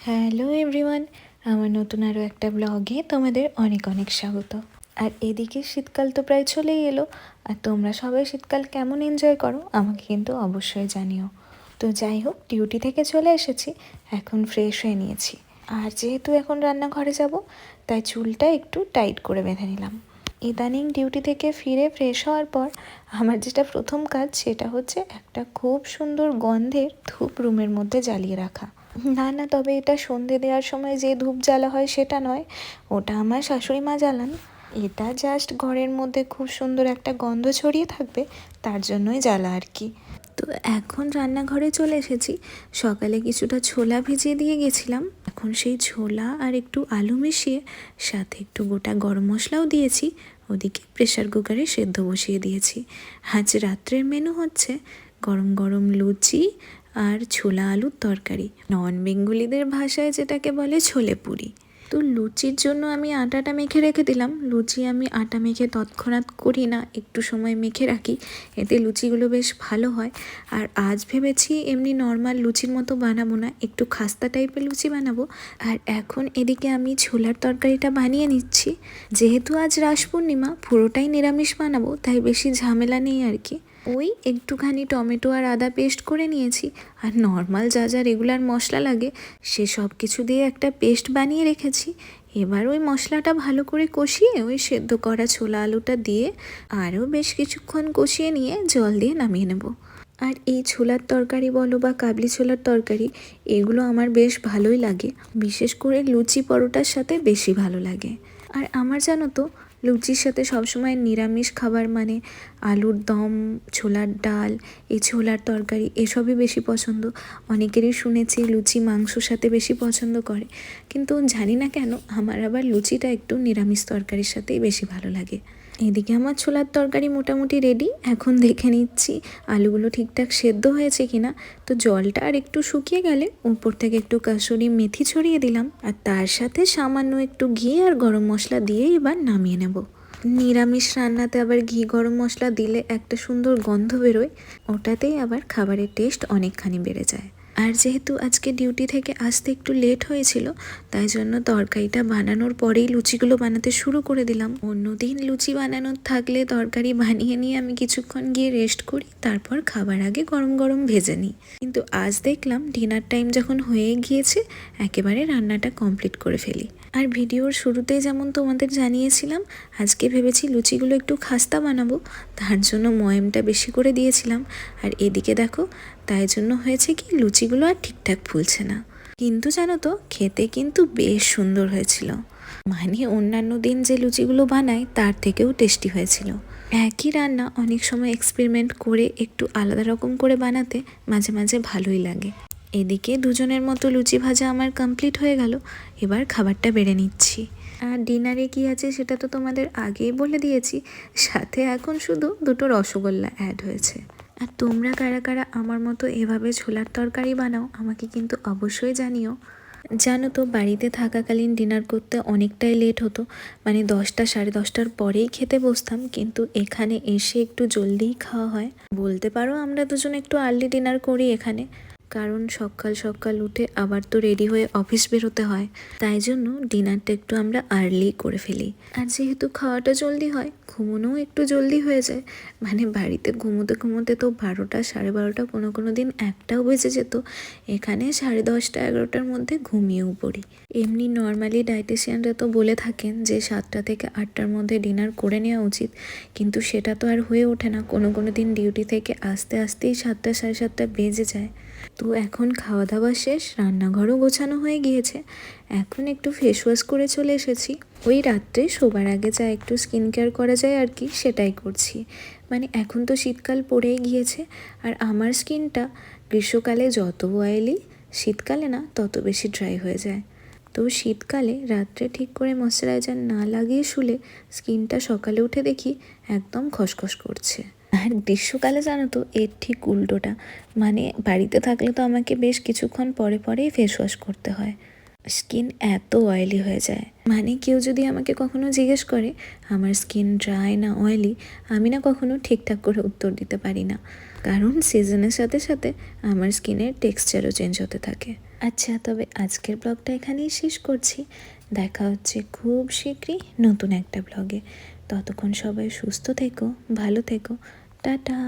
Hello everyone, আমার নতুন আরও একটা ব্লগে তোমাদের অনেক অনেক স্বাগত। আর এদিকে শীতকাল তো প্রায় চলেই এলো, আর তোমরা সবাই শীতকাল কেমন এনজয় করো আমাকে কিন্তু অবশ্যই জানিও। তো যাই হোক, ডিউটি থেকে চলে এসেছি, এখন ফ্রেশ হয়ে নিয়েছি। আর যেহেতু এখন রান্নাঘরে যাব, তাই চুলটা একটু টাইট করে বেঁধে নিলাম। ইদানিং ডিউটি থেকে ফিরে ফ্রেশ হওয়ার পর আমার যেটা প্রথম কাজ সেটা হচ্ছে একটা খুব সুন্দর গন্ধের ধূপ রুমের মধ্যে জ্বালিয়ে রাখা। না, তবে এটা সন্ধে দেওয়ার সময় যে ধূপ জ্বালা হয় সেটা নয়, ওটা আমার শাশুড়ি মা জ্বালান। এটা জাস্ট ঘরের মধ্যে খুব সুন্দর একটা গন্ধ ছড়িয়ে থাকবে, তার জন্যই জ্বালা আর কি। তো এখন রান্নাঘরে চলে এসেছি। সকালে কিছুটা ছোলা ভিজিয়ে দিয়ে গেছিলাম, এখন সেই ছোলা আর একটু আলু মিশিয়ে সাথে একটু গোটা গরম মশলাও দিয়েছি। ওদিকে প্রেসার কুকারে সেদ্ধ বসিয়ে দিয়েছি। আজ রাত্রের মেনু হচ্ছে গরম গরম লুচি আর ছোলা আলুর তরকারি, নন বেঙ্গলিদের ভাষায় যেটাকে বলে ছোলে পুরি। তো লুচির জন্য আমি আটাটা মেখে রেখে দিলাম। লুচি আমি আটা মেখে তৎক্ষণাৎ করি না, একটু সময় মেখে রাখি, এতে লুচিগুলো বেশ ভালো হয়। আর আজ ভেবেছি এমনি নর্মাল লুচির মতো বানাবো না, একটু খাস্তা টাইপের লুচি বানাবো। আর এখন এদিকে আমি ছোলার তরকারিটা বানিয়ে নিচ্ছি। যেহেতু আজ রাস পূর্ণিমা, পুরোটাই নিরামিষ বানাবো, তাই বেশি ঝামেলা নেই আর কি। ওই একটুখানি টমেটো আর আদা পেস্ট করে নিয়েছি, আর নর্মাল যা যা রেগুলার মশলা লাগে সে সব কিছু দিয়ে একটা পেস্ট বানিয়ে রেখেছি। এবার ওই মশলাটা ভালো করে কষিয়ে ওই সেদ্ধ করা ছোলা আলুটা দিয়ে আরও বেশ কিছুক্ষণ কষিয়ে নিয়ে জল দিয়ে নামিয়ে নেব। আর এই ছোলার তরকারি বলো বা কাবলি ছোলার তরকারি, এগুলো আমার বেশ ভালোই লাগে, বিশেষ করে লুচি পরোটার সাথে বেশি ভালো লাগে। আর আমার জানো তো, লুচির সাথে সবসময় নিরামিষ খাবার মানে আলুর দম, ছোলার ডাল, এই ছোলার তরকারি এসবই বেশি পছন্দ। অনেকেরই শুনেছি লুচি মাংসর সাথে বেশি পছন্দ করে, কিন্তু জানি না কেন আমার আবার লুচিটা একটু নিরামিষ তরকারির সাথেই বেশি ভালো লাগে। এদিকে আমার ছোলার তরকারি মোটামুটি রেডি। এখন দেখে নিচ্ছি আলুগুলো ঠিকঠাক সেদ্ধ হয়েছে কিনা। তো জলটা আর একটু শুকিয়ে গেলে উপর থেকে একটু কাসুরি মেথি ছড়িয়ে দিলাম, আর তার সাথে সামান্য একটু ঘি আর গরম মশলা দিয়ে এবার নামিয়ে নেব। নিরামিষ রান্নাতে আবার ঘি গরম মশলা দিলে একটা সুন্দর গন্ধ বেরোয়, ওটাতেই আবার খাবারের টেস্ট অনেকখানি বেড়ে যায়। আর যেহেতু আজকে ডিউটি থেকে আসতে একটু লেট হয়েছিল, তাই জন্য তরকারিটা বানানোর পরেই লুচিগুলো বানাতে শুরু করে দিলাম। অন্যদিন লুচি বানানোর থাকলে তরকারি বানিয়ে নিয়ে আমি কিছুক্ষণ গিয়ে রেস্ট করি, তারপর খাবার আগে গরম গরম ভেজে নিই। কিন্তু আজ দেখলাম ডিনার টাইম যখন হয়ে গিয়েছে, একেবারে রান্নাটা কমপ্লিট করে ফেলি। আর ভিডিওর শুরুতেই যেমন তোমাদের জানিয়েছিলাম, আজকে ভেবেছি লুচিগুলো একটু খাস্তা বানাবো, তার জন্য ময়ামটা বেশি করে দিয়েছিলাম। আর এদিকে দেখো, তাই জন্য হয়েছে কি লুচিগুলো আর ঠিকঠাক ফুলছে না, কিন্তু জানো তো খেতে কিন্তু বেশ সুন্দর হয়েছিল। মানে অন্যান্য দিন যে লুচিগুলো বানায় তার থেকেও টেস্টি হয়েছিল। একই রান্না অনেক সময় এক্সপেরিমেন্ট করে একটু আলাদা রকম করে বানাতে মাঝে মাঝে ভালোই লাগে। এদিকে দুজনের মতো লুচি ভাজা আমার কমপ্লিট হয়ে গেল, এবার খাবারটা বেড়ে নিচ্ছি। আর ডিনারে কি আছে সেটা তো তোমাদের আগেই বলে দিয়েছি, সাথে এখন শুধু দুটো রসগোল্লা অ্যাড হয়েছে। আর তোমরা কারা কারা আমার মতো এভাবে ছোলার তরকারি বানাও আমাকে কিন্তু অবশ্যই জানিও। জানো তো, বাড়িতে থাকাকালীন ডিনার করতে অনেকটাই লেট হতো, মানে 10টা 10:30টার পরেই খেতে বসতাম, কিন্তু এখানে এসে একটু জলদিই খাওয়া হয়। বলতে পারো আমরা দুজন একটু আর্লি ডিনার করি এখানে, কারণ সকাল সকাল উঠে আবার তো রেডি হয়ে অফিস বেরোতে হয়, তাই জন্য ডিনারটা একটু আমরা আর্লি করে ফেলি। আর যেহেতু খাওয়াটা জলদি হয়, ঘুমোনোও একটু জলদি হয়ে যায়। মানে বাড়িতে ঘুমোতে ঘুমোতে তো 12টা 12:30, কোনো দিন 1টাও বেজে যেত, এখানে 10:30 11টার মধ্যে ঘুমিয়েও পড়ি। এমনি নর্মালি ডায়েটিশিয়ানরা তো বলে থাকেন যে 7টা থেকে 8টার মধ্যে ডিনার করে নেওয়া উচিত, কিন্তু সেটা তো আর হয়ে ওঠে না। কোনো দিন ডিউটি থেকে আসতে আসতেই 7টা 7:30 বেজে যায়। তো এখন খাওয়া দাওয়া শেষ, রান্নাঘরও গোছানো হয়ে গিয়েছে, এখন একটু ফেস ওয়াশ করে চলে এসেছি। ওই রাত্রে শোবার আগে যা একটু স্কিন কেয়ার করা যায় আর কি, সেটাই করছি। মানে এখন তো শীতকাল পড়েই গিয়েছে, আর আমার স্কিনটা গ্রীষ্মকালে যত অয়েলি, শীতকালে না তত বেশি ড্রাই হয়ে যায়। তো শীতকালে রাত্রে ঠিক করে ময়শ্চারাইজার না লাগিয়ে শুলে স্কিনটা সকালে উঠে দেখি একদম খসখস করছে। আর গ্রীষ্মকালে জানো তো এর ঠিক উল্টোটা, মানে বাড়িতে থাকলে তো আমাকে বেশ কিছুক্ষণ পরে পরেই ফেস ওয়াশ করতে হয়, স্কিন এত অয়েলি হয়ে যায়। মানে কেউ যদি আমাকে কখনো জিজ্ঞেস করে আমার স্কিন ড্রাই না অয়েলি, আমি না কখনো ঠিকঠাক করে উত্তর দিতে পারি না, কারণ সিজনের সাথে সাথে আমার স্কিনের টেক্সচারও চেঞ্জ হতে থাকে। আচ্ছা, তবে আজকের ব্লগটা এখানেই শেষ করছি। দেখা হচ্ছে খুব শীঘ্রই নতুন একটা ব্লগে। ততক্ষণ সবাই সুস্থ থেকো, ভালো থেকো। টাটা।